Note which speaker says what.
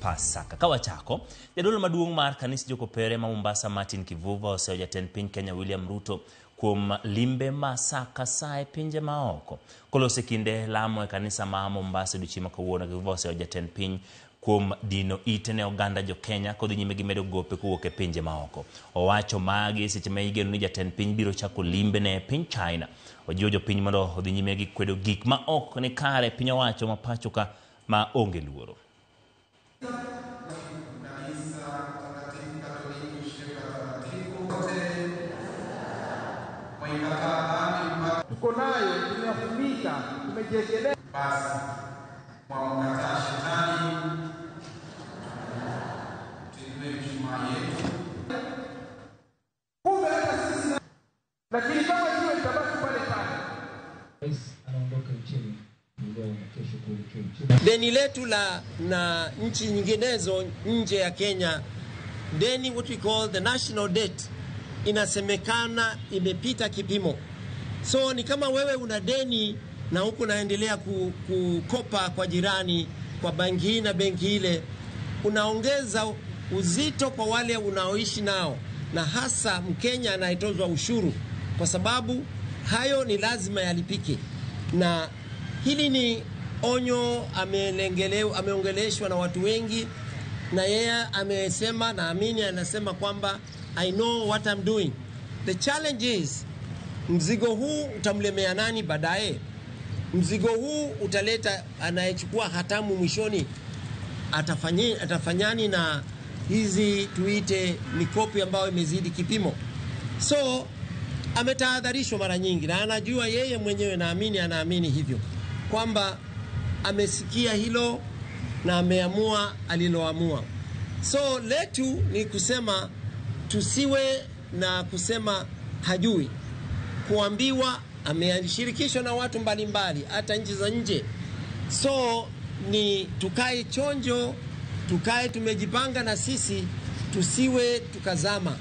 Speaker 1: Pasaka. Kawachako, jadolo maduong' mar kanisa jokopere ma Mombasa Martin Kivuva oseo jatend piny Kenya William Ruto kuom limbe masaka sae pinje maoko. Kolose kinde lamo e kanisa ma Mombasa odiochieng' ma kawuono, Kivuva oseo jatend piny kuom dino ite ne oganda jo Kenya kodhi nyime gi medo gope kowuok e pinje maoko. Owacho magi seche ma igeno ni jatend piny biro chako limbe ne piny China. Ojiwo jo piny mondo odhi nyime gi kwedo gik ma ok ni kare piny owacho ma pacho ka ma onge luoro.
Speaker 2: Tuko nayo, tumefundika, tumejejelea basi kwa mkataa shetani tuinue mshumaa yetu. Kumbe hata sisi lakini kama hiyo itabaki pale pale.
Speaker 3: Anaondoka nchini.
Speaker 4: Deni letu na nchi nyinginezo nje ya Kenya, deni what we call the national debt, inasemekana imepita kipimo. So ni kama wewe una deni na huku naendelea kukopa kwa jirani, kwa benki hii na benki ile, unaongeza uzito kwa wale unaoishi nao, na hasa Mkenya anayetozwa ushuru, kwa sababu hayo ni lazima yalipike. Na hili ni onyo ameongeleshwa na watu wengi, na yeye amesema, naamini anasema kwamba I know what I'm doing. The challenge is, mzigo huu utamlemea nani baadaye? Mzigo huu utaleta anayechukua hatamu mwishoni atafanyani na hizi tuite mikopo ambayo imezidi kipimo. So ametahadharishwa mara nyingi, na anajua yeye mwenyewe, naamini anaamini hivyo, kwamba amesikia hilo na ameamua aliloamua. So letu ni kusema tusiwe na kusema hajui. Kuambiwa ameshirikishwa na watu mbalimbali hata nchi za nje. So ni tukae chonjo, tukae tumejipanga, na sisi tusiwe tukazama.